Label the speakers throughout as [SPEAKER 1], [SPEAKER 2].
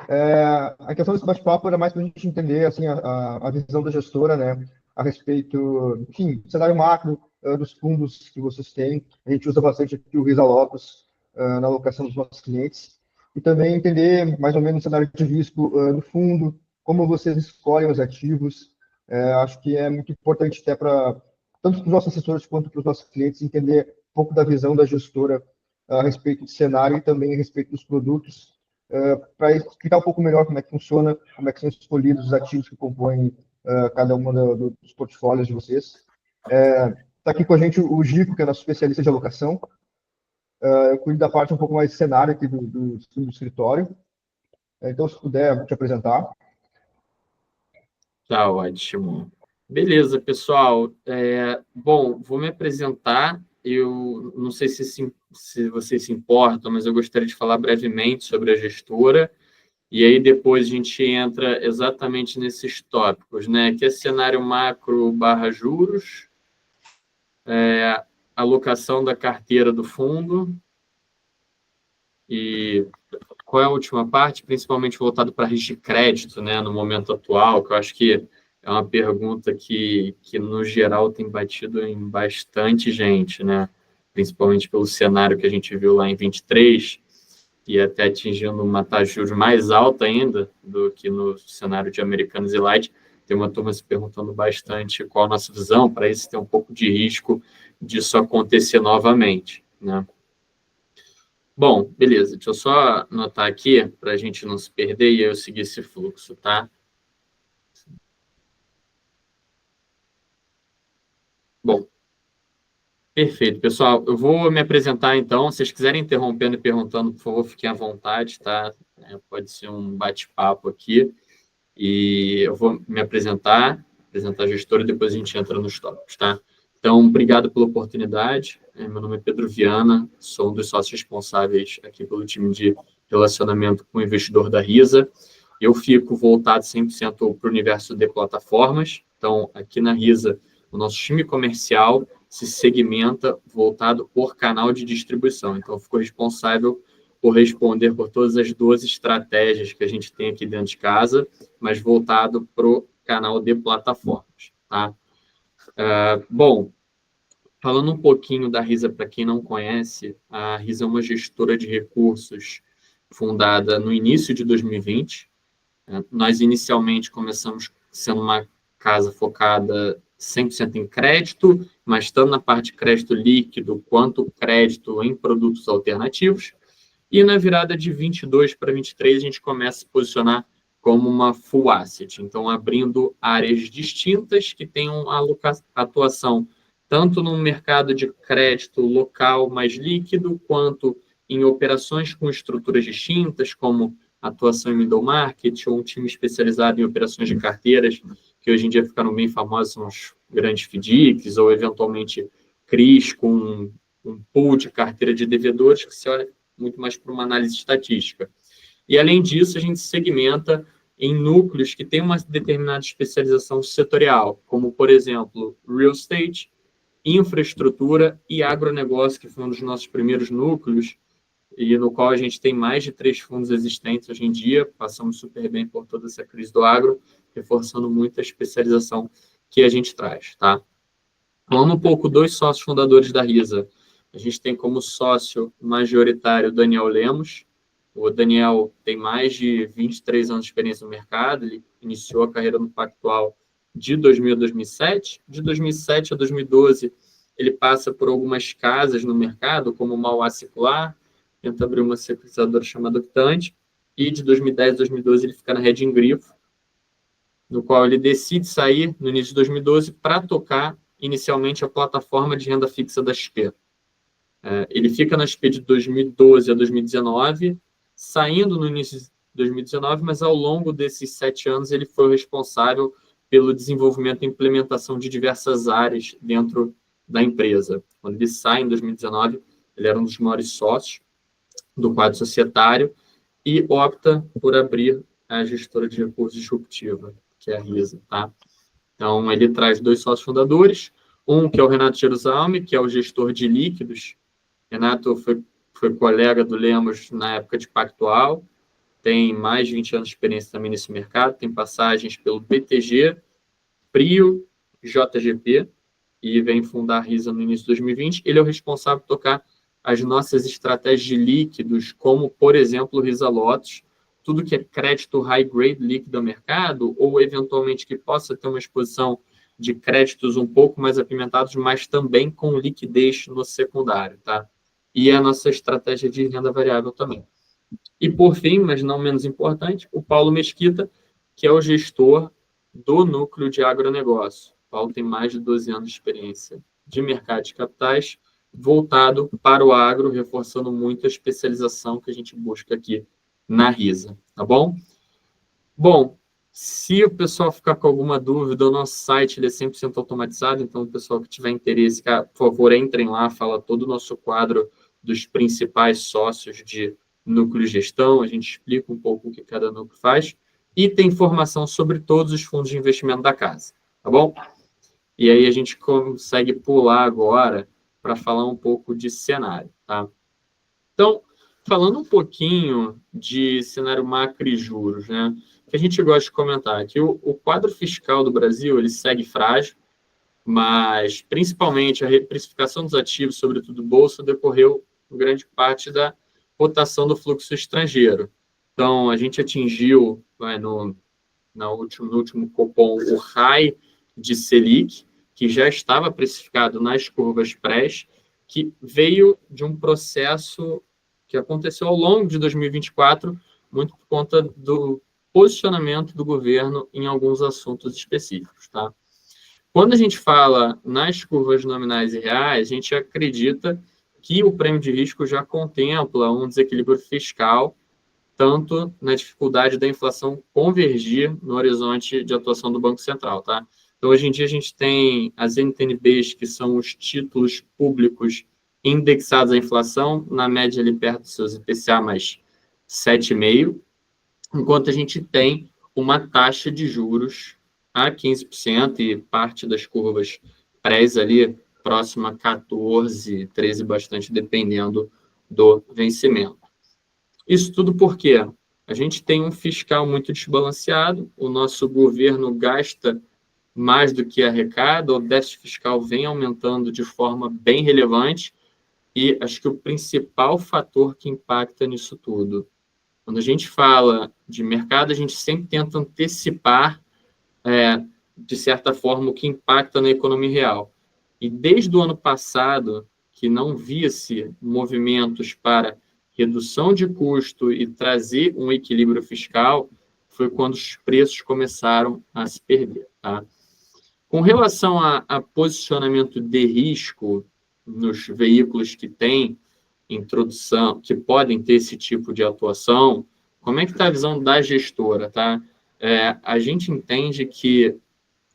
[SPEAKER 1] A questão desse bate-papo era mais para a gente entender assim, a visão da gestora, né, a respeito, enfim, do cenário macro, dos fundos que vocês têm. A gente usa bastante aqui o Risa Lopes na alocação dos nossos clientes. E também entender mais ou menos o cenário de risco do fundo, como vocês escolhem os ativos. Acho que é muito importante até para, tanto para os nossos assessores quanto para os nossos clientes, entender um pouco da visão da gestora a respeito do cenário e também a respeito dos produtos para explicar um pouco melhor como é que funciona, como é que são escolhidos os ativos que compõem cada um dos portfólios de vocês. Está aqui com a gente o Gico, que é nosso especialista de alocação. Eu cuido da parte um pouco mais de cenário aqui do escritório. Então, se puder te apresentar.
[SPEAKER 2] Tá ótimo. Beleza, pessoal. Bom, vou me apresentar. Eu não sei se vocês se importam, mas eu gostaria de falar brevemente sobre a gestora. E aí depois a gente entra exatamente nesses tópicos, né? Que é cenário macro / juros, alocação da carteira do fundo e qual é a última parte, principalmente voltado para risco de crédito, né? No momento atual, que eu acho que é uma pergunta que no geral tem batido em bastante gente, né? Principalmente pelo cenário que a gente viu lá em 23 e até atingindo uma taxa de juros mais alta ainda do que no cenário de Americanos e Light. Tem uma turma se perguntando bastante qual a nossa visão, para isso ter um pouco de risco disso acontecer novamente, né? Bom, beleza. Deixa eu só anotar aqui para a gente não se perder e eu seguir esse fluxo, tá? Bom, perfeito, pessoal. Eu vou me apresentar, então. Se vocês quiserem interrompendo e perguntando, por favor, fiquem à vontade, tá? Pode ser um bate-papo aqui. E eu vou me apresentar a gestora, e depois a gente entra nos tópicos, tá? Então, obrigado pela oportunidade. Meu nome é Pedro Viana, sou um dos sócios responsáveis aqui pelo time de relacionamento com o investidor da Risa. Eu fico voltado 100% para o universo de plataformas. Então, aqui na Risa, o nosso time comercial se segmenta voltado por canal de distribuição. Então, eu fico responsável por responder por todas as 12 estratégias que a gente tem aqui dentro de casa, mas voltado para o canal de plataformas, tá? Bom, falando um pouquinho da Risa, para quem não conhece, a Risa é uma gestora de recursos fundada no início de 2020. Nós, inicialmente, começamos sendo uma casa focada 100% em crédito, mas tanto na parte de crédito líquido quanto crédito em produtos alternativos. E na virada de 22 para 23, a gente começa a se posicionar como uma full asset. Então, abrindo áreas distintas que tenham atuação tanto no mercado de crédito local mais líquido, quanto em operações com estruturas distintas, como atuação em middle market, ou um time especializado em operações de carteiras, que hoje em dia ficaram bem famosos, são os grandes FDICs, ou eventualmente CRIs, com um pool de carteira de devedores, que se olha muito mais para uma análise estatística. E, além disso, a gente segmenta em núcleos que têm uma determinada especialização setorial, como, por exemplo, real estate, infraestrutura e agronegócio, que foi um dos nossos primeiros núcleos, e no qual a gente tem mais de 3 fundos existentes hoje em dia. Passamos super bem por toda essa crise do agro, reforçando muito a especialização que a gente traz, tá? Falando um pouco dos sócios fundadores da Risa, a gente tem como sócio majoritário o Daniel Lemos. O Daniel tem mais de 23 anos de experiência no mercado, ele iniciou a carreira no Pactual de 2000 a 2007. De 2007 a 2012, ele passa por algumas casas no mercado, como o Mauá Circular, tenta abrir uma securitizadora chamada Octante, e de 2010 a 2012 ele fica na Reding Grifo, no qual ele decide sair no início de 2012 para tocar inicialmente a plataforma de renda fixa da XP. Ele fica na XP de 2012 a 2019, saindo no início de 2019, mas ao longo desses 7 anos ele foi o responsável pelo desenvolvimento e implementação de diversas áreas dentro da empresa. Quando ele sai em 2019, ele era um dos maiores sócios do quadro societário e opta por abrir a gestora de recursos disruptiva, que é a Risa, tá? Então, ele traz 2 sócios fundadores, um que é o Renato Jerusalem, que é o gestor de líquidos. Renato foi colega do Lemos na época de Pactual, tem mais de 20 anos de experiência também nesse mercado, tem passagens pelo BTG, Prio, JGP, e vem fundar a Risa no início de 2020. Ele é o responsável por tocar as nossas estratégias de líquidos, como, por exemplo, o Risa Lotus, tudo que é crédito high grade líquido ao mercado, ou eventualmente que possa ter uma exposição de créditos um pouco mais apimentados, mas também com liquidez no secundário, tá? E a nossa estratégia de renda variável também. E por fim, mas não menos importante, o Paulo Mesquita, que é o gestor do núcleo de agronegócio. O Paulo tem mais de 12 anos de experiência de mercado de capitais, voltado para o agro, reforçando muito a especialização que a gente busca aqui na Risa, tá bom? Bom, se o pessoal ficar com alguma dúvida, o nosso site ele é 100% automatizado, então o pessoal que tiver interesse, por favor, entrem lá, fala todo o nosso quadro dos principais sócios de núcleo de gestão, a gente explica um pouco o que cada núcleo faz, e tem informação sobre todos os fundos de investimento da casa, tá bom? E aí a gente consegue pular agora para falar um pouco de cenário, tá? Então, falando um pouquinho de cenário macro e juros, né? Que a gente gosta de comentar que o quadro fiscal do Brasil ele segue frágil, mas principalmente a reprecificação dos ativos, sobretudo bolsa, decorreu grande parte da rotação do fluxo estrangeiro. Então, a gente atingiu no último Copom o high de Selic, que já estava precificado nas curvas pré, que veio de um processo que aconteceu ao longo de 2024, muito por conta do posicionamento do governo em alguns assuntos específicos, tá? Quando a gente fala nas curvas nominais e reais, a gente acredita que o prêmio de risco já contempla um desequilíbrio fiscal, tanto na dificuldade da inflação convergir no horizonte de atuação do Banco Central, tá? Então, hoje em dia, a gente tem as NTNBs, que são os títulos públicos indexados à inflação, na média ali perto dos seus IPCA mais 7,5%, enquanto a gente tem uma taxa de juros a 15% e parte das curvas prés ali próxima a 14, 13, bastante dependendo do vencimento. Isso tudo porque a gente tem um fiscal muito desbalanceado, o nosso governo gasta mais do que arrecada, o déficit fiscal vem aumentando de forma bem relevante e acho que o principal fator que impacta nisso tudo, quando a gente fala de mercado, a gente sempre tenta antecipar, de certa forma, o que impacta na economia real. E desde o ano passado, que não via-se movimentos para redução de custo e trazer um equilíbrio fiscal, foi quando os preços começaram a se perder, tá? Com relação a posicionamento de risco nos veículos que têm introdução, que podem ter esse tipo de atuação, como é que está a visão da gestora, tá? A gente entende que,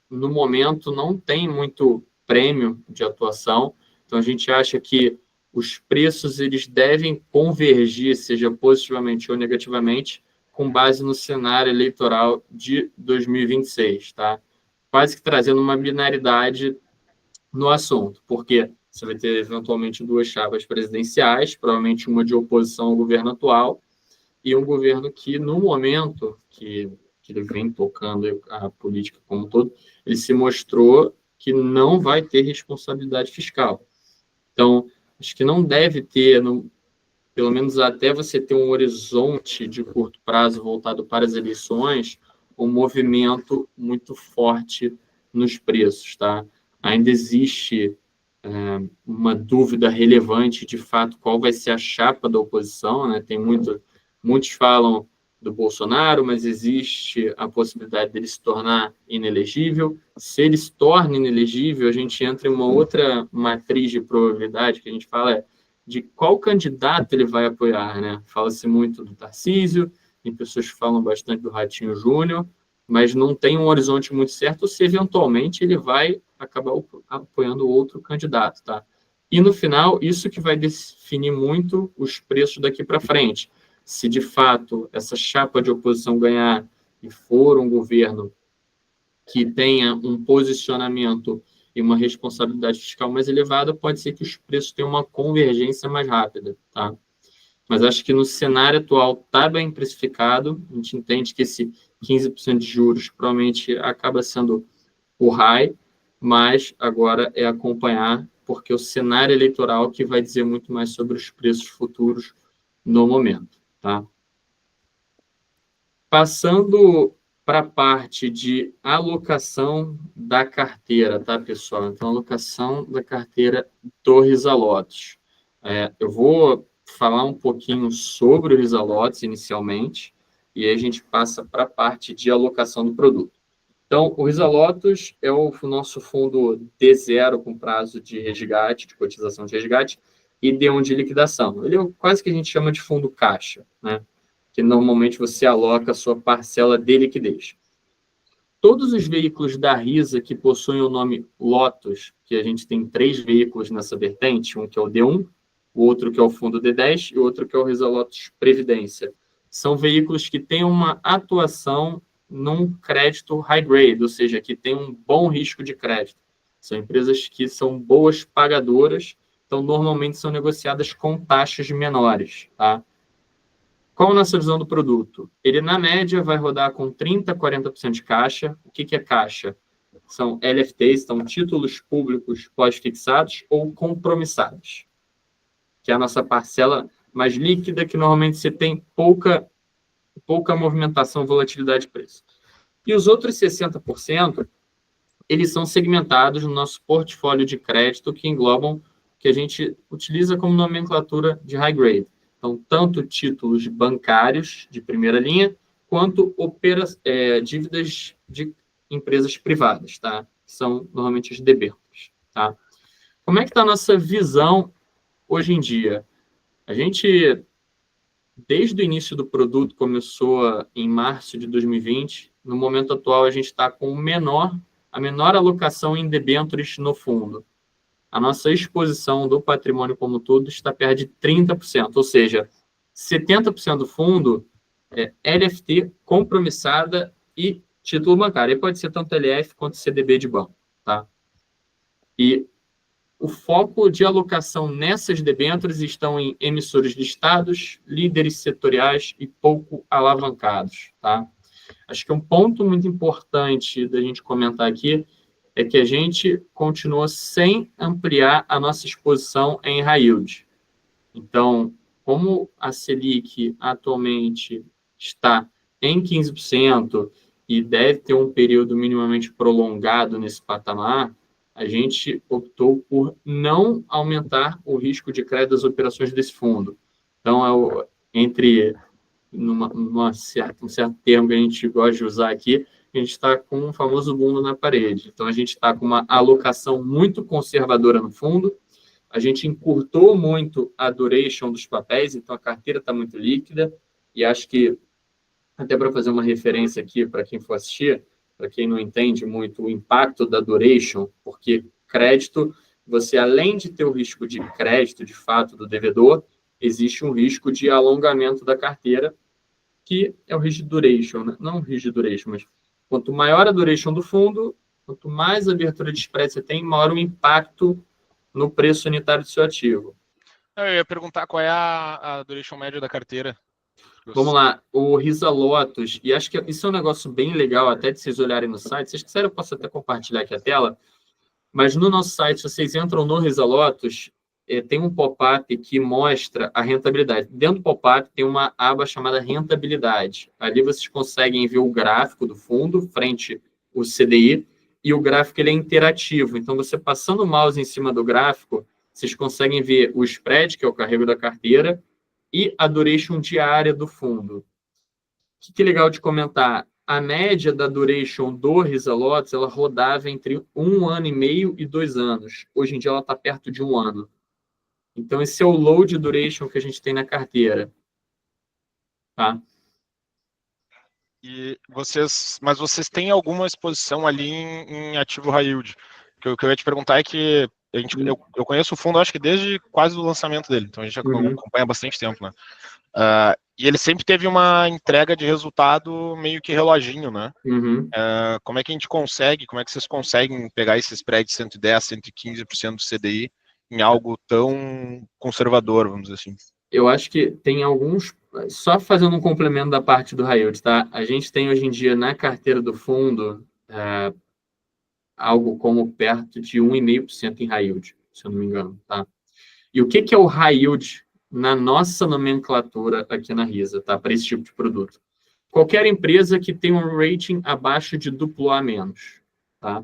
[SPEAKER 2] no momento, não tem muito prêmio de atuação, então a gente acha que os preços eles devem convergir, seja positivamente ou negativamente, com base no cenário eleitoral de 2026, tá? Quase que trazendo uma binaridade no assunto, porque você vai ter eventualmente duas chapas presidenciais, provavelmente uma de oposição ao governo atual, e um governo que, no momento que ele vem tocando a política como um todo, ele se mostrou que não vai ter responsabilidade fiscal. Então, acho que não deve ter, pelo menos até você ter um horizonte de curto prazo voltado para as eleições, um movimento muito forte nos preços, tá? Ainda existe uma dúvida relevante, de fato, qual vai ser a chapa da oposição, né? Muitos falam do Bolsonaro, mas existe a possibilidade dele se tornar inelegível. Se ele se torna inelegível, a gente entra em uma outra matriz de probabilidade, que a gente fala de qual candidato ele vai apoiar, né? Fala-se muito do Tarcísio, tem pessoas que falam bastante do Ratinho Júnior, mas não tem um horizonte muito certo se eventualmente ele vai acabar apoiando outro candidato, tá? E no final, isso que vai definir muito os preços daqui para frente. Se de fato essa chapa de oposição ganhar e for um governo que tenha um posicionamento e uma responsabilidade fiscal mais elevada, pode ser que os preços tenham uma convergência mais rápida, tá? mas acho que no cenário atual está bem precificado. A gente entende que esse 15% de juros provavelmente acaba sendo o high, mas agora é acompanhar, porque o cenário eleitoral que vai dizer muito mais sobre os preços futuros no momento, tá? Passando para a parte de alocação da carteira, tá, pessoal? Então, alocação da carteira do Risalotes. Eu vou falar um pouquinho sobre o Risalotes inicialmente, e aí a gente passa para a parte de alocação do produto. Então, o Risalotos é o nosso fundo D0 com prazo de resgate, de cotização de resgate, e D1 de liquidação. Ele é quase que a gente chama de fundo caixa, né? Que normalmente você aloca a sua parcela de liquidez. Todos os veículos da Risa que possuem o nome Lotus, que a gente tem 3 veículos nessa vertente, um que é o D1, o outro que é o fundo D10 e o outro que é o Risa Lotus Previdência. São veículos que têm uma atuação num crédito high grade, ou seja, que tem um bom risco de crédito. São empresas que são boas pagadoras, então normalmente são negociadas com taxas menores, tá? Qual a nossa visão do produto? Ele, na média, vai rodar com 30% a 40% de caixa. O que é caixa? São LFTs, são títulos públicos pós-fixados ou compromissados, que é a nossa parcela mais líquida, que normalmente você tem pouca movimentação, volatilidade de preço. E os outros 60%, eles são segmentados no nosso portfólio de crédito, que englobam, que a gente utiliza como nomenclatura de high grade. Então, tanto títulos bancários de primeira linha, quanto dívidas de empresas privadas, tá? Que são normalmente as debêntures, tá? Como é que está a nossa visão hoje em dia? A gente, desde o início do produto, começou em março de 2020, no momento atual a gente está com a menor alocação em debêntures no fundo. A nossa exposição do patrimônio como todo está perto de 30%, ou seja, 70% do fundo é LFT, compromissada e título bancário. E pode ser tanto LF quanto CDB de banco, tá? E o foco de alocação nessas debêntures estão em emissores listados, líderes setoriais e pouco alavancados, tá? Acho que um ponto muito importante da gente comentar aqui é que a gente continua sem ampliar a nossa exposição em high yield. Então, como a Selic atualmente está em 15% e deve ter um período minimamente prolongado nesse patamar, a gente optou por não aumentar o risco de crédito das operações desse fundo. Então, um certo termo que a gente gosta de usar aqui, a gente está com um famoso bunda na parede. Então, a gente está com uma alocação muito conservadora no fundo, a gente encurtou muito a duration dos papéis, então a carteira está muito líquida, e acho que, até para fazer uma referência aqui para quem for assistir, para quem não entende muito o impacto da duration, porque crédito, você além de ter o risco de crédito, de fato, do devedor, existe um risco de alongamento da carteira, que é o rigid duration, né? Não o rigid duration, mas quanto maior a duration do fundo, quanto mais abertura de spread você tem, maior o impacto no preço unitário do seu ativo.
[SPEAKER 3] Eu ia perguntar qual é a duration média da carteira.
[SPEAKER 2] Vamos lá, o Risa Lotus, e acho que isso é um negócio bem legal até de vocês olharem no site. Se vocês quiserem, eu posso até compartilhar aqui a tela, mas no nosso site, se vocês entram no Risa Lotus, tem um pop-up que mostra a rentabilidade. Dentro do pop-up tem uma aba chamada rentabilidade. Ali vocês conseguem ver o gráfico do fundo, frente ao CDI, e o gráfico ele é interativo. Então, você passando o mouse em cima do gráfico, vocês conseguem ver o spread, que é o carrego da carteira, e a duration diária do fundo. O que é legal de comentar? A média da duration do Risa Lotus, ela rodava entre 1 ano e meio e 2 anos. Hoje em dia, ela está perto de 1 ano. Então, esse é o load duration que a gente tem na carteira. Tá?
[SPEAKER 3] Mas vocês têm alguma exposição ali em ativo high yield? O que eu ia te perguntar é que eu conheço o fundo, acho que desde quase o lançamento dele, então a gente acompanha há bastante tempo, né? E ele sempre teve uma entrega de resultado meio que reloginho, né? Como é que vocês conseguem pegar esse spread de 110%, 115% do CDI em algo tão conservador, vamos dizer assim?
[SPEAKER 2] eu acho que tem alguns... Só fazendo um complemento da parte do high yield, tá? A gente tem hoje em dia na carteira do fundo algo como perto de 1,5% em high yield, se eu não me engano, tá? E o que é o high yield na nossa nomenclatura aqui na Risa, tá? Para esse tipo de produto. Qualquer empresa que tenha um rating abaixo de AA-, tá?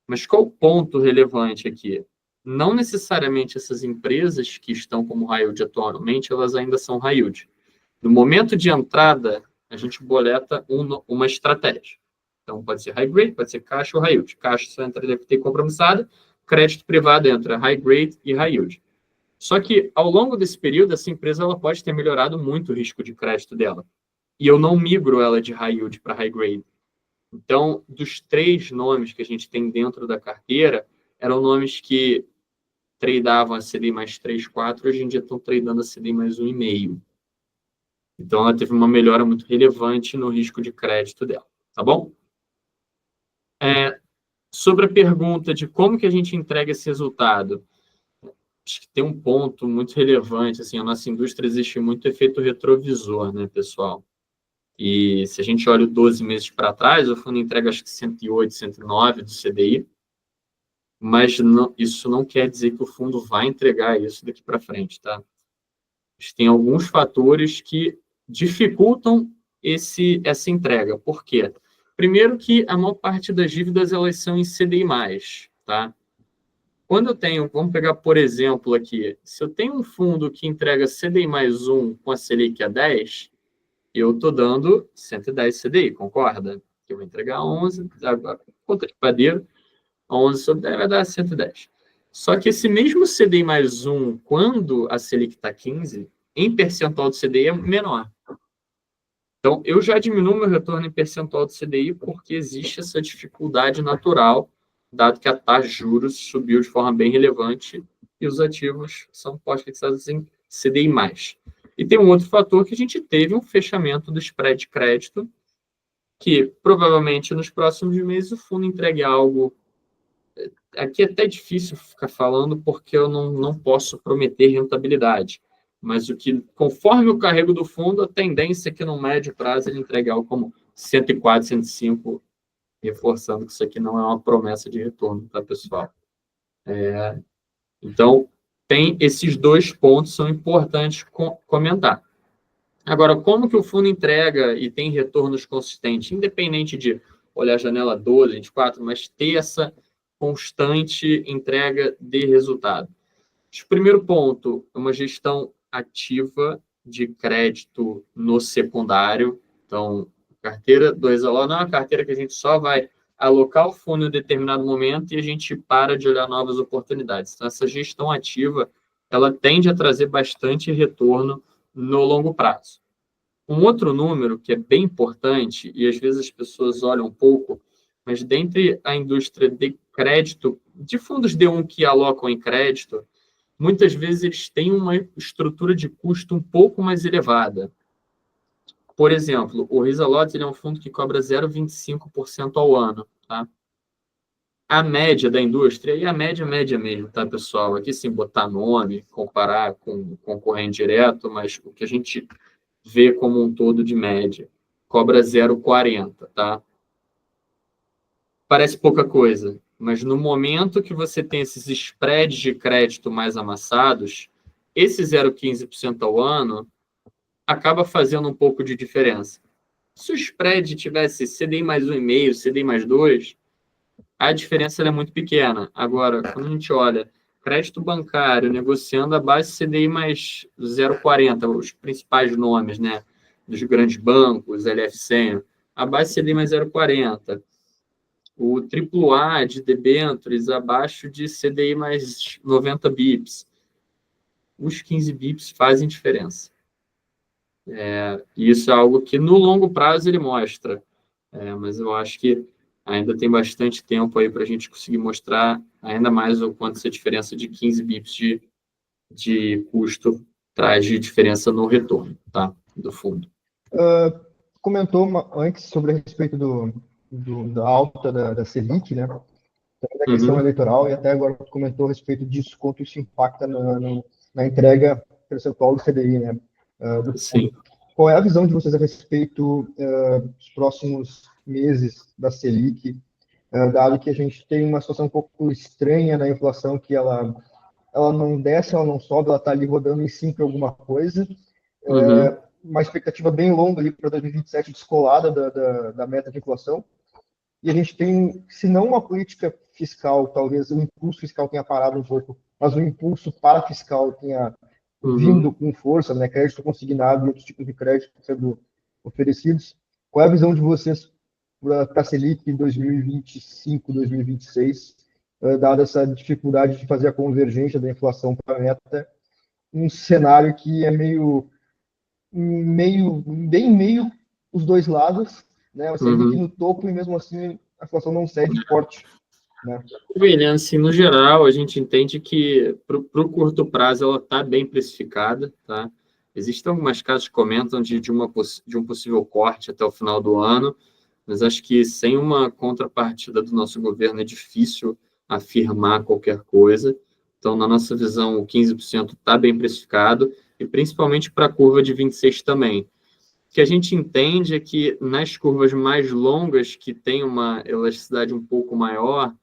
[SPEAKER 2] Mas qual o ponto relevante aqui? Não necessariamente essas empresas que estão como high yield atualmente, elas ainda são high yield. No momento de entrada, a gente boleta uma estratégia. Então, pode ser high grade, pode ser caixa ou high yield. Caixa só entra DFT compromissada, crédito privado entra high grade e high yield. Só que, ao longo desse período, essa empresa ela pode ter melhorado muito o risco de crédito dela. E eu não migro ela de high yield para high grade. Então, dos 3 nomes que a gente tem dentro da carteira, eram nomes que tradeavam a CDI mais 3, 4, hoje em dia estão tradando a CDI mais 1,5. Então, ela teve uma melhora muito relevante no risco de crédito dela, tá bom? Sobre a pergunta de como que a gente entrega esse resultado, acho que tem um ponto muito relevante, assim, a nossa indústria existe muito efeito retrovisor, né, pessoal? E se a gente olha 12 meses para trás, o fundo entrega acho que 108, 109 do CDI, mas não, isso não quer dizer que o fundo vai entregar isso daqui para frente, tá? Tem alguns fatores que dificultam essa entrega. Por quê? Primeiro que a maior parte das dívidas elas são em CDI+, tá? Quando eu tenho, vamos pegar por exemplo aqui, se eu tenho um fundo que entrega CDI mais 1 com a Selic a 10, eu estou dando 110 CDI, concorda? Que eu vou entregar 11, conta de padeiro, 11 sobre 10 vai dar 110. Só que esse mesmo CDI mais 1, quando a Selic está 15, em percentual do CDI é menor. Então, eu já diminuo meu retorno em percentual do CDI porque existe essa dificuldade natural, dado que a taxa de juros subiu de forma bem relevante e os ativos são pós-fixados em CDI+. E tem um outro fator que a gente teve um fechamento do spread de crédito, que provavelmente nos próximos meses o fundo entregue algo. Aqui é até difícil ficar falando porque eu não posso prometer rentabilidade. Mas conforme o carrego do fundo, a tendência é que no médio prazo ele entregue algo como 104, 105, reforçando que isso aqui não é uma promessa de retorno, tá, pessoal? Então, tem esses 2 pontos são importantes comentar. Agora, como que o fundo entrega e tem retornos consistentes, independente de olhar a janela 12, 24, mas ter essa constante entrega de resultado? O primeiro ponto é uma gestão ativa de crédito no secundário. Então, carteira do Exaló não é uma carteira que a gente só vai alocar o fundo em determinado momento e a gente para de olhar novas oportunidades. Então, essa gestão ativa, ela tende a trazer bastante retorno no longo prazo. Um outro número que é bem importante, e às vezes as pessoas olham um pouco, mas dentre a indústria de crédito, de fundos D1 que alocam em crédito, muitas vezes eles têm uma estrutura de custo um pouco mais elevada. Por exemplo, o Risalot é um fundo que cobra 0,25% ao ano, tá? A média da indústria, e a média mesmo, tá, pessoal? Aqui sem botar nome, comparar com concorrente direto, mas o que a gente vê como um todo de média, cobra 0,40, tá? Parece pouca coisa, mas no momento que você tem esses spreads de crédito mais amassados, esse 0,15% ao ano acaba fazendo um pouco de diferença. Se o spread tivesse CDI mais 1,5, CDI mais 2, a diferença é muito pequena. Agora, quando a gente olha crédito bancário negociando a base CDI mais 0,40, os principais nomes, né, dos grandes bancos, LF100, a base CDI mais 0,40, o AAA de debêntures abaixo de CDI mais 90 bips. Os 15 bips fazem diferença. Isso é algo que no longo prazo ele mostra, mas eu acho que ainda tem bastante tempo aí para a gente conseguir mostrar ainda mais o quanto essa diferença de 15 bips de custo traz de diferença no retorno, tá, do fundo.
[SPEAKER 1] Comentou antes sobre a respeito da alta da Selic, né? Da questão eleitoral, e até agora comentou a respeito disso, quanto isso impacta na entrega percentual do CDI, né? Do
[SPEAKER 2] Sim.
[SPEAKER 1] fundo. Qual é a visão de vocês a respeito dos próximos meses da Selic, dado que a gente tem uma situação um pouco estranha na inflação, que ela não desce, ela não sobe, ela está ali rodando em 5 alguma coisa,
[SPEAKER 2] Uhum.
[SPEAKER 1] uma expectativa bem longa ali para 2027 descolada da meta de inflação, e a gente tem, se não uma política fiscal, talvez o impulso fiscal tenha parado um pouco, mas o impulso para fiscal tenha
[SPEAKER 2] Uhum.
[SPEAKER 1] vindo com força, né? Crédito consignado e outros tipos de crédito sendo oferecidos. Qual é a visão de vocês para a Selic em 2025, 2026, dada essa dificuldade de fazer a convergência da inflação para a meta, um cenário que é bem meio os dois lados, né? A Selic
[SPEAKER 2] Uhum.
[SPEAKER 1] no topo e mesmo assim a inflação não cede forte, né?
[SPEAKER 2] William, assim, no geral, a gente entende que para o curto prazo ela está bem precificada, tá? Existem algumas casas que comentam de um possível corte até o final do ano, mas acho que sem uma contrapartida do nosso governo é difícil afirmar qualquer coisa. Então, na nossa visão, o 15% está bem precificado, e principalmente para a curva de 26 também. O que a gente entende é que nas curvas mais longas, que tem uma elasticidade um pouco maior,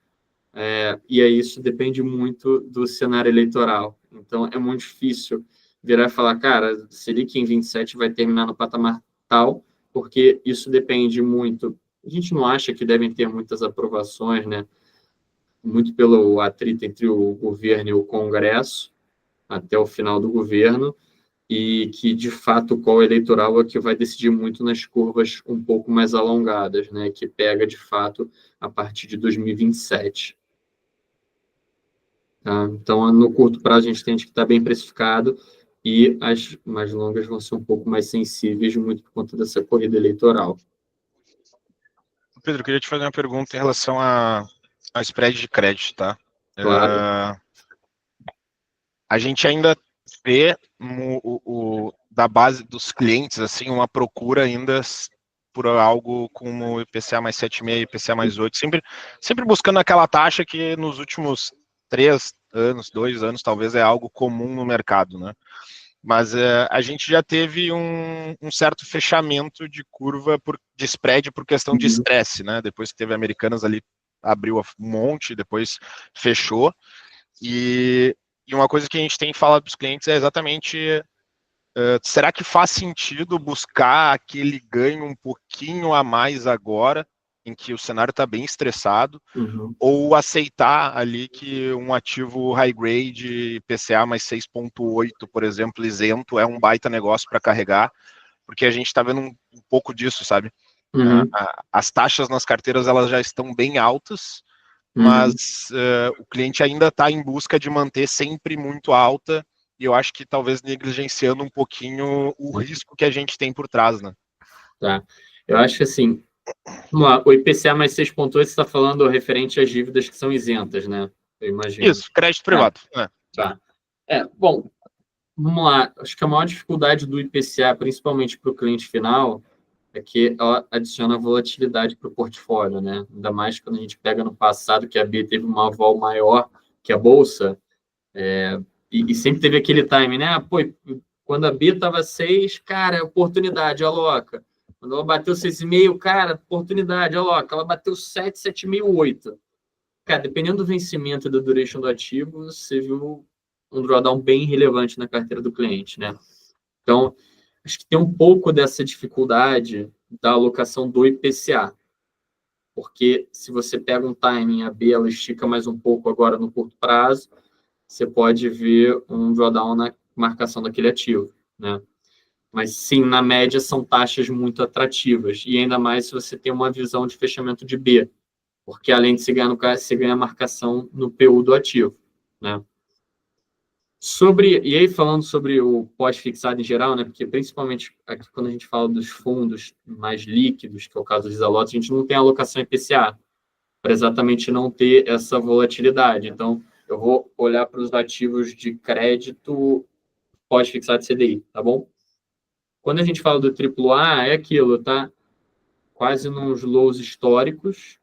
[SPEAKER 2] e aí isso depende muito do cenário eleitoral. Então, é muito difícil virar e falar, cara, Selic em 27 vai terminar no patamar tal, porque isso depende muito. A gente não acha que devem ter muitas aprovações, né? Muito pelo atrito entre o governo e o Congresso, até o final do governo, e que, de fato, o call eleitoral é que vai decidir muito nas curvas um pouco mais alongadas, né? Que pega, de fato, a partir de 2027. Tá? Então, no curto prazo, a gente tende que estar bem precificado e as mais longas vão ser um pouco mais sensíveis, muito por conta dessa corrida eleitoral.
[SPEAKER 3] Pedro, eu queria te fazer uma pergunta em relação a spread de crédito, tá?
[SPEAKER 2] Claro.
[SPEAKER 3] A gente ainda vê da base dos clientes, assim, uma procura ainda por algo como IPCA mais 7,5, IPCA mais 8, sempre buscando aquela taxa que nos últimos 3 anos, 2 anos, talvez é algo comum no mercado, né? Mas a gente já teve um certo fechamento de curva de spread por questão de estresse, né? Depois que teve Americanas ali, abriu um monte, depois fechou. E uma coisa que a gente tem falado para os clientes é exatamente, será que faz sentido buscar aquele ganho um pouquinho a mais agora, em que o cenário está bem estressado, ou aceitar ali que um ativo high grade, PCA mais 6,8, por exemplo, isento, é um baita negócio para carregar, porque a gente está vendo um pouco disso, sabe? As taxas nas carteiras elas já estão bem altas, mas o cliente ainda está em busca de manter sempre muito alta, e eu acho que talvez negligenciando um pouquinho o risco que a gente tem por trás, né?
[SPEAKER 2] Tá. Eu acho que assim, vamos lá, o IPCA mais 6,8 você está falando referente às dívidas que são isentas, né? Eu imagino.
[SPEAKER 3] Isso, crédito privado.
[SPEAKER 2] Tá. Bom, vamos lá. Acho que a maior dificuldade do IPCA, principalmente para o cliente final, é que ela adiciona volatilidade para o portfólio, né? Ainda mais quando a gente pega no passado que a B teve uma vol maior que a Bolsa, e sempre teve aquele time, né? Pô, quando a B estava 6, cara, oportunidade, aloca. Quando ela bateu 6,5, cara, oportunidade, aloca. Ela bateu 7, 7,5, 8. Cara, dependendo do vencimento e da duration do ativo, você viu um drawdown bem relevante na carteira do cliente, né? Então, acho que tem um pouco dessa dificuldade da alocação do IPCA, porque se você pega um timing, a B ela estica mais um pouco agora no curto prazo, você pode ver um drawdown na marcação daquele ativo, né? Mas sim, na média são taxas muito atrativas, e ainda mais se você tem uma visão de fechamento de B, porque além de se ganhar no caso, você ganha marcação no PU do ativo, né? E aí, falando sobre o pós-fixado em geral, né? Porque principalmente aqui, quando a gente fala dos fundos mais líquidos, que é o caso dos Zalotes, a gente não tem alocação IPCA, para exatamente não ter essa volatilidade. Então, eu vou olhar para os ativos de crédito pós-fixado CDI, tá bom? Quando a gente fala do AAA, é aquilo, tá? Quase nos lows históricos.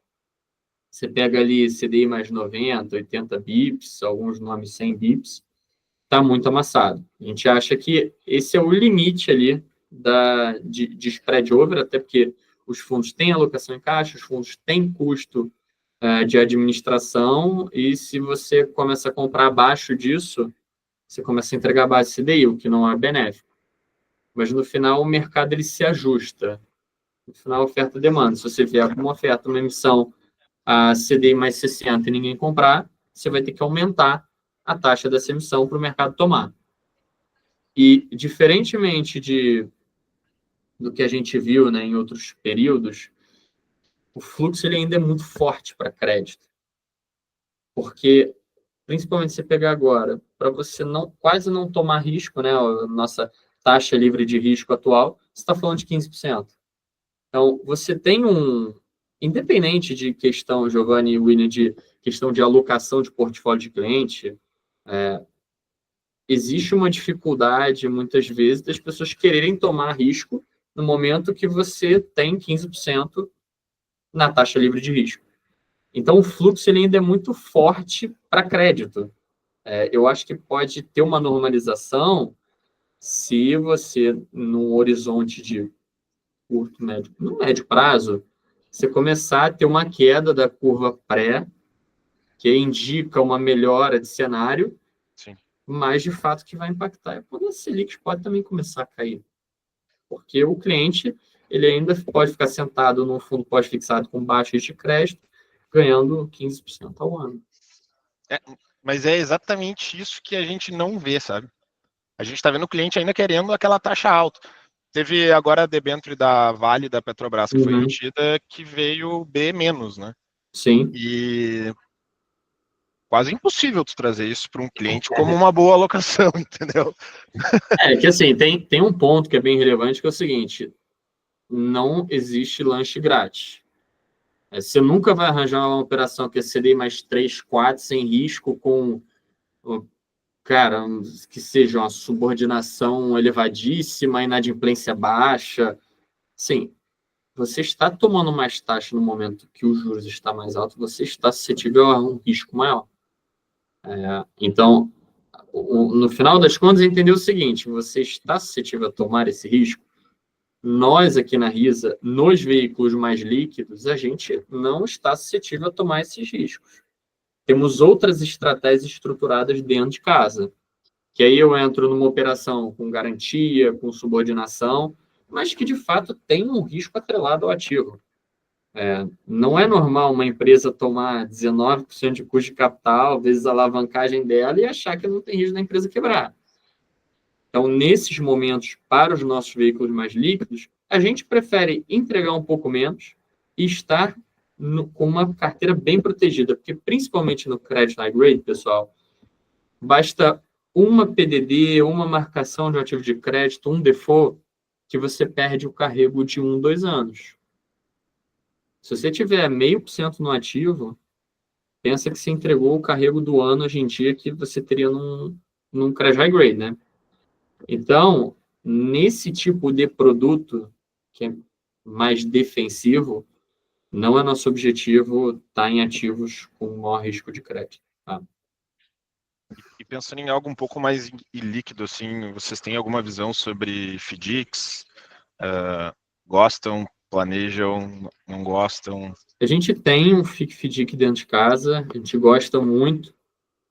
[SPEAKER 2] Você pega ali CDI mais 90, 80 bips, alguns nomes 100 bips. está muito amassado. A gente acha que esse é o limite ali de spread over, até porque os fundos têm alocação em caixa, os fundos têm custo de administração, e se você começa a comprar abaixo disso, você começa a entregar base CDI, o que não é benéfico. Mas no final o mercado ele se ajusta. No final, oferta e demanda. Se você vier com uma oferta, uma emissão a CDI mais 60 e ninguém comprar, você vai ter que aumentar a taxa dessa emissão para o mercado tomar. E, diferentemente do que a gente viu, né, em outros períodos, o fluxo ele ainda é muito forte para crédito. Porque, principalmente se você pegar agora, para você quase não tomar risco, né, a nossa taxa livre de risco atual, você está falando de 15%. Então, você tem independente de questão, Giovanni e William, de questão de alocação de portfólio de cliente, existe uma dificuldade, muitas vezes, das pessoas quererem tomar risco no momento que você tem 15% na taxa livre de risco. Então, o fluxo ele ainda é muito forte para crédito. Eu acho que pode ter uma normalização se você, num horizonte de curto, médio, no médio prazo, você começar a ter uma queda da curva pré, que indica uma melhora de cenário,
[SPEAKER 3] Sim.
[SPEAKER 2] mas de fato que vai impactar é quando a Selic pode também começar a cair. Porque o cliente ele ainda pode ficar sentado num fundo pós-fixado com baixo risco de crédito, ganhando 15% ao ano.
[SPEAKER 3] Mas é exatamente isso que a gente não vê, sabe? A gente está vendo o cliente ainda querendo aquela taxa alta. Teve agora a debênture da Vale, da Petrobras, que foi emitida, que veio B-, né?
[SPEAKER 2] Sim.
[SPEAKER 3] E quase impossível tu trazer isso para um cliente como uma boa alocação, entendeu?
[SPEAKER 2] Que assim, tem um ponto que é bem relevante, que é o seguinte: não existe lanche grátis. Você nunca vai arranjar uma operação que é CDI mais 3, 4, sem risco, com, cara, que seja uma subordinação elevadíssima, inadimplência baixa. Sim, você está tomando mais taxa no momento que os juros está mais alto, você está suscetível a um risco maior. Então, no final das contas, entender o seguinte: você está suscetível a tomar esse risco. Nós aqui na Risa, nos veículos mais líquidos, a gente não está suscetível a tomar esses riscos. Temos outras estratégias estruturadas dentro de casa, que aí eu entro numa operação com garantia, com subordinação, mas que de fato tem um risco atrelado ao ativo. Não é normal uma empresa tomar 19% de custo de capital, vezes a alavancagem dela, e achar que não tem risco da empresa quebrar. Então, nesses momentos, para os nossos veículos mais líquidos, a gente prefere entregar um pouco menos e estar com uma carteira bem protegida, porque principalmente no credit high grade, pessoal, basta uma PDD, uma marcação de um ativo de crédito, um default, que você perde o carrego de 1, 2 anos. Se você tiver 0,5% no ativo, pensa que você entregou o carrego do ano hoje em dia que você teria num credit high grade, né? Então, nesse tipo de produto, que é mais defensivo, não é nosso objetivo estar em ativos com maior risco de crédito. Tá?
[SPEAKER 3] E pensando em algo um pouco mais ilíquido, assim, vocês têm alguma visão sobre FDICs? Gostam, planejam, não gostam?
[SPEAKER 2] A gente tem um FDIC dentro de casa, a gente gosta muito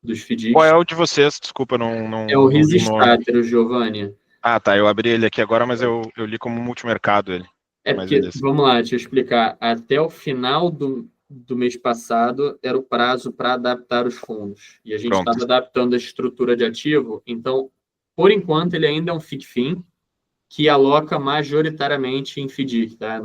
[SPEAKER 2] dos FDICs.
[SPEAKER 3] Qual é o de vocês? Desculpa, não
[SPEAKER 2] é o Risistrater, Giovanni.
[SPEAKER 3] Ah, tá, eu abri ele aqui agora, mas eu li como multimercado ele.
[SPEAKER 2] Porque, vamos lá, deixa eu explicar. Até o final do mês passado era o prazo para adaptar os fundos. E a gente estava adaptando a estrutura de ativo. Então, por enquanto, ele ainda é um FICFIN que aloca majoritariamente em FDIC. Tá?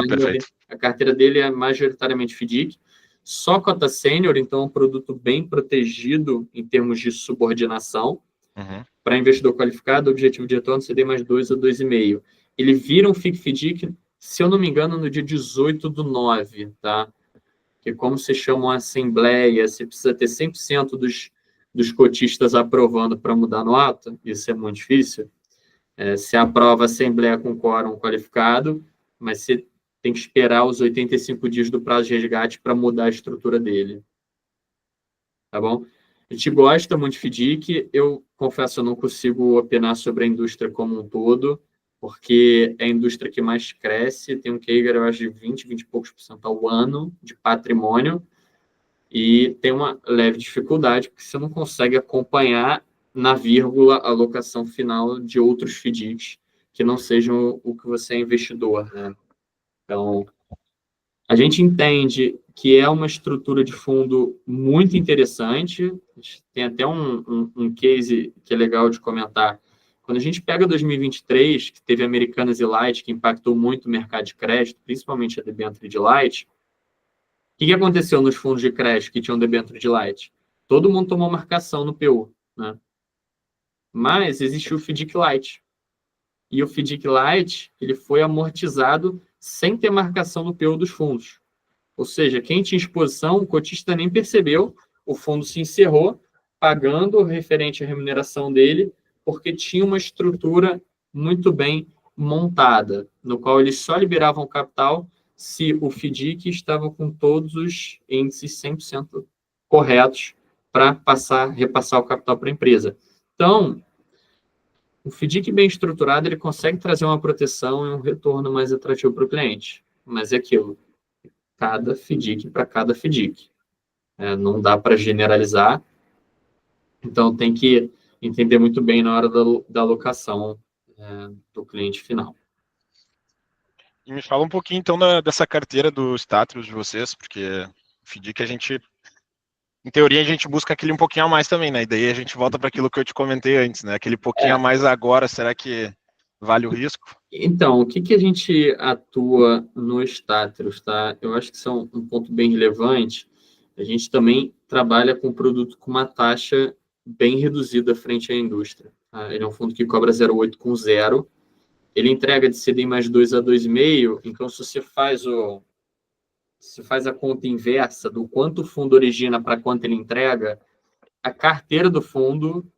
[SPEAKER 3] Perfeito.
[SPEAKER 2] A carteira dele é majoritariamente FDIC. Só cota sênior, então é um produto bem protegido em termos de subordinação. Para investidor qualificado, o objetivo de retorno CD mais 2 a 2,5. Ele vira um FICFDIC, se eu não me engano, no dia 18/9, tá? Que como se chama uma assembleia, você precisa ter 100% dos cotistas aprovando para mudar no ato, isso é muito difícil. Você aprova a assembleia com quórum qualificado, mas você tem que esperar os 85 dias do prazo de resgate para mudar a estrutura dele. Tá bom? A gente gosta muito de FDIC. Eu confesso, eu não consigo opinar sobre a indústria como um todo, porque é a indústria que mais cresce, tem um CAGR, eu acho, de 20 e poucos % ao ano de patrimônio, e tem uma leve dificuldade, porque você não consegue acompanhar na vírgula a alocação final de outros FDICs que não sejam o que você é investidor, né? Então, a gente entende que é uma estrutura de fundo muito interessante. Tem até um case que é legal de comentar. Quando a gente pega 2023, que teve Americanas e Light, que impactou muito o mercado de crédito, principalmente a debênture de Light, o que aconteceu nos fundos de crédito que tinham debênture de Light? Todo mundo tomou marcação no PU, né? Mas existiu o FDIC Light. E o FDIC Light, ele foi amortizado sem ter marcação no PU dos fundos. Ou seja, quem tinha exposição, o cotista nem percebeu, o fundo se encerrou, pagando o referente à remuneração dele, porque tinha uma estrutura muito bem montada, no qual eles só liberavam capital se o FDIC estava com todos os índices 100% corretos para repassar o capital para a empresa. Então, o FDIC bem estruturado, ele consegue trazer uma proteção e um retorno mais atrativo para o cliente. Mas é aquilo, cada FDIC para cada FDIC. Não dá para generalizar, então tem que entender muito bem na hora da alocação do cliente final.
[SPEAKER 3] E me fala um pouquinho, então, dessa carteira do status de vocês, porque o FDIC a gente, em teoria, a gente busca aquele um pouquinho a mais também, né? E daí a gente volta para aquilo que eu te comentei antes, né? Aquele pouquinho a mais agora, será que vale o risco?
[SPEAKER 2] Então, o que a gente atua no status, tá? Eu acho que isso é um ponto bem relevante. A gente também trabalha com um produto com uma taxa bem reduzida frente à indústria. Tá? Ele é um fundo que cobra 0,8 com 0. Ele entrega de CDI mais 2 a 2,5. Então, se você faz a conta inversa do quanto o fundo origina para quanto ele entrega, a carteira do fundo,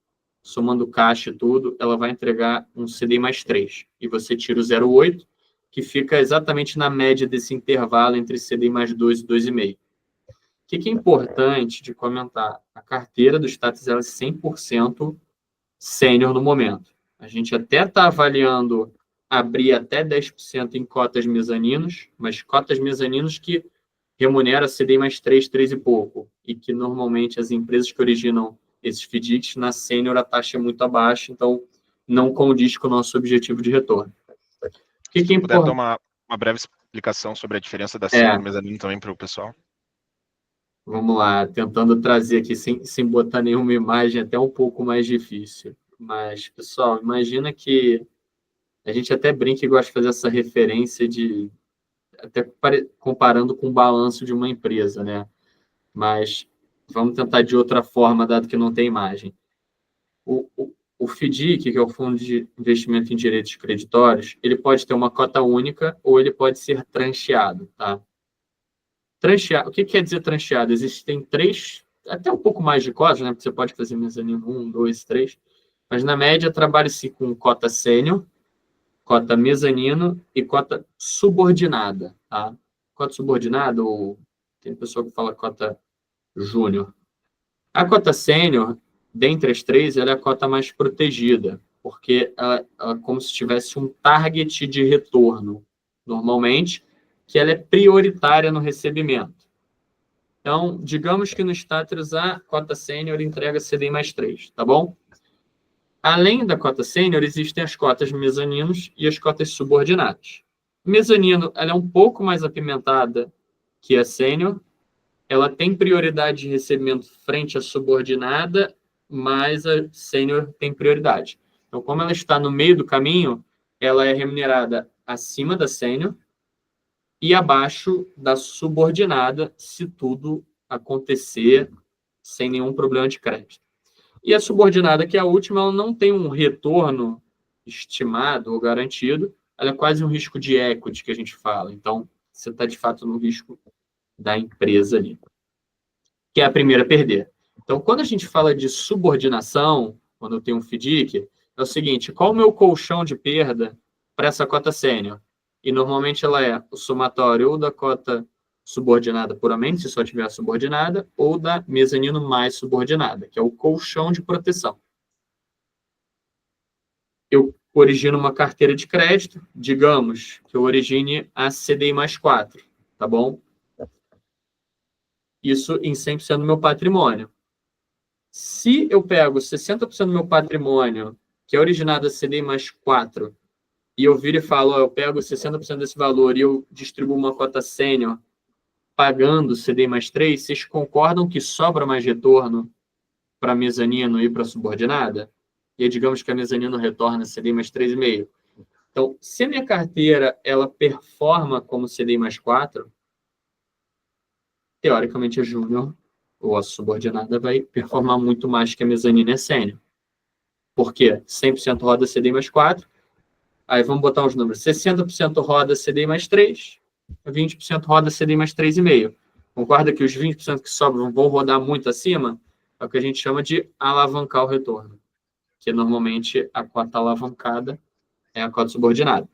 [SPEAKER 2] somando caixa e tudo, ela vai entregar um CDI mais 3. E você tira o 0,8, que fica exatamente na média desse intervalo entre CDI mais 2 e 2,5. O que é importante de comentar? A carteira do status ela é 100% sênior no momento. A gente até está avaliando abrir até 10% em cotas mezaninos, mas cotas mezaninos que remunera CDI mais 3, 3 e pouco, e que normalmente as empresas que originam esses FDICs, na sênior a taxa é muito abaixo, então não condiz com o nosso objetivo de retorno.
[SPEAKER 3] Se você puder dar uma breve explicação sobre a diferença da sênior e mezanino também para o pessoal.
[SPEAKER 2] Vamos lá, tentando trazer aqui sem botar nenhuma imagem, até um pouco mais difícil. Mas, pessoal, imagina que a gente até brinca e gosta de fazer essa referência de até comparando com o balanço de uma empresa, né? Mas vamos tentar de outra forma, dado que não tem imagem. O FDIC, que é o Fundo de Investimento em Direitos Creditórios, ele pode ter uma cota única ou ele pode ser trancheado, tá? Trancheado, o que quer dizer trancheado? Existem 3, até um pouco mais de cotas, né? Porque você pode fazer mezanino 1, 2, 3, mas na média trabalha-se com cota sênior, cota mezanino e cota subordinada, tá? Cota subordinada, ou tem pessoa que fala cota júnior. A cota sênior, dentre as 3, ela é a cota mais protegida, porque ela é como se tivesse um target de retorno, normalmente, que ela é prioritária no recebimento. Então, digamos que no status a cota sênior entrega CDI mais 3, tá bom? Além da cota sênior, existem as cotas mezaninos e as cotas subordinadas. Mezanino, ela é um pouco mais apimentada que a sênior, ela tem prioridade de recebimento frente à subordinada, mas a sênior tem prioridade. Então, como ela está no meio do caminho, ela é remunerada acima da sênior e abaixo da subordinada, se tudo acontecer sem nenhum problema de crédito. E a subordinada, que é a última, ela não tem um retorno estimado ou garantido, ela é quase um risco de equity que a gente fala. Então, você está, de fato, no risco da empresa ali, que é a primeira a perder. Então, quando a gente fala de subordinação, quando eu tenho um FDIC, é o seguinte, qual o meu colchão de perda para essa cota sênior? E, normalmente, ela é o somatório ou da cota subordinada puramente, se só tiver a subordinada, ou da mezanino mais subordinada, que é o colchão de proteção. Eu origino uma carteira de crédito, digamos que eu origine a CDI mais 4, tá bom? Isso em 100% do meu patrimônio. Se eu pego 60% do meu patrimônio, que é originado a CDI mais 4, e eu viro e falo, eu pego 60% desse valor e eu distribuo uma cota sênior pagando CDI mais 3, vocês concordam que sobra mais retorno para mezanino e para subordinada? E aí, digamos que a mezanino retorna CDI mais 3,5. Então, se a minha carteira ela performa como CDI mais 4, teoricamente a júnior ou a subordinada vai performar muito mais que a mezanino e a sênior. Por quê? 100% roda CDI mais 4. Aí vamos botar os números. 60% roda CDI mais 3, 20% roda CDI mais 3,5. Concorda que os 20% que sobram vão rodar muito acima? É o que a gente chama de alavancar o retorno, que normalmente a cota alavancada é a cota subordinada.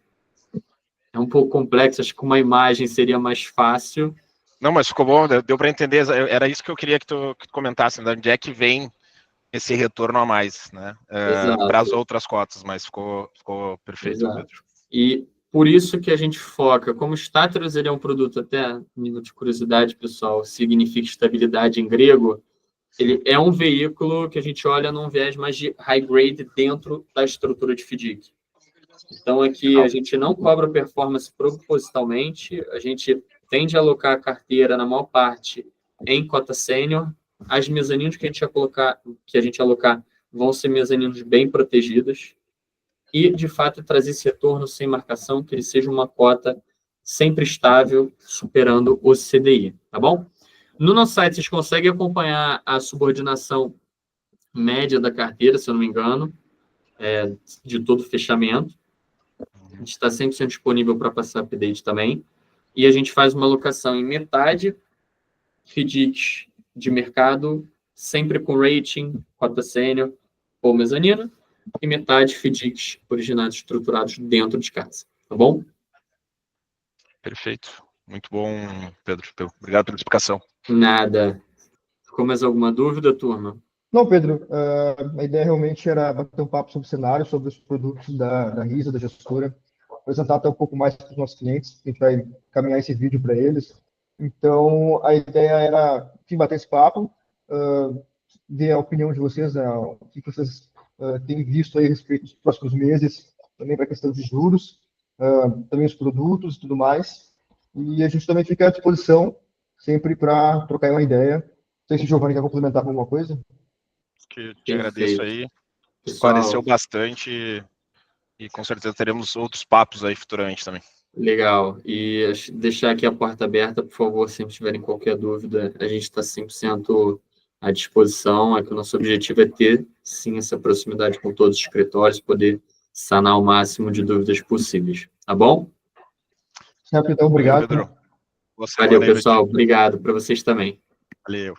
[SPEAKER 2] É um pouco complexo, acho que com uma imagem seria mais fácil.
[SPEAKER 3] Não, mas ficou bom, deu para entender. Era isso que eu queria que tu comentasse, né? Onde é que vem esse retorno a mais, né? Para as outras cotas, mas ficou perfeito,
[SPEAKER 2] Exato.
[SPEAKER 3] Pedro.
[SPEAKER 2] E por isso que a gente foca, como o Stateros ele é um produto, até nível de curiosidade, pessoal, significa estabilidade em grego, ele é um veículo que a gente olha num viés mais de high grade dentro da estrutura de FDIC. Então, aqui a gente não cobra performance propositalmente, a gente tende a alocar a carteira, na maior parte, em cota sênior. As mezaninos que a gente alocar vão ser mezaninos bem protegidas e, de fato, trazer esse retorno sem marcação, que ele seja uma cota sempre estável, superando o CDI, tá bom? No nosso site, vocês conseguem acompanhar a subordinação média da carteira, se eu não me engano, de todo o fechamento. A gente está 100% disponível para passar update também. E a gente faz uma alocação em metade FDICs de mercado, sempre com rating, cota sênior ou mezanino, e metade FDICs originados estruturados dentro de casa. Tá bom?
[SPEAKER 3] Perfeito. Muito bom, Pedro. Obrigado pela explicação.
[SPEAKER 1] Nada.
[SPEAKER 2] Ficou mais alguma dúvida, turma?
[SPEAKER 1] Não, Pedro, a ideia realmente era bater um papo sobre o cenário, sobre os produtos da RISA, da gestora, apresentar até um pouco mais para os nossos clientes, a gente vai caminhar esse vídeo para eles. Então, a ideia era, enfim, bater esse papo, ver a opinião de vocês, o que vocês têm visto aí a respeito dos próximos meses, também para a questão de juros, também os produtos e tudo mais. E a gente também fica à disposição sempre para trocar uma ideia. Não sei se o Giovanni quer complementar com alguma coisa.
[SPEAKER 3] Que te agradeço aí. Esclareceu bastante e com certeza teremos outros papos aí futuramente também.
[SPEAKER 2] Legal. E deixar aqui a porta aberta, por favor, sempre tiverem qualquer dúvida, a gente está 100% à disposição. É que o nosso objetivo é ter, sim, essa proximidade com todos os escritórios, poder sanar o máximo de dúvidas possíveis. Tá bom?
[SPEAKER 1] Certo, então, obrigado.
[SPEAKER 3] Pedro.
[SPEAKER 2] Valeu, pessoal. Obrigado para vocês também.
[SPEAKER 3] Valeu.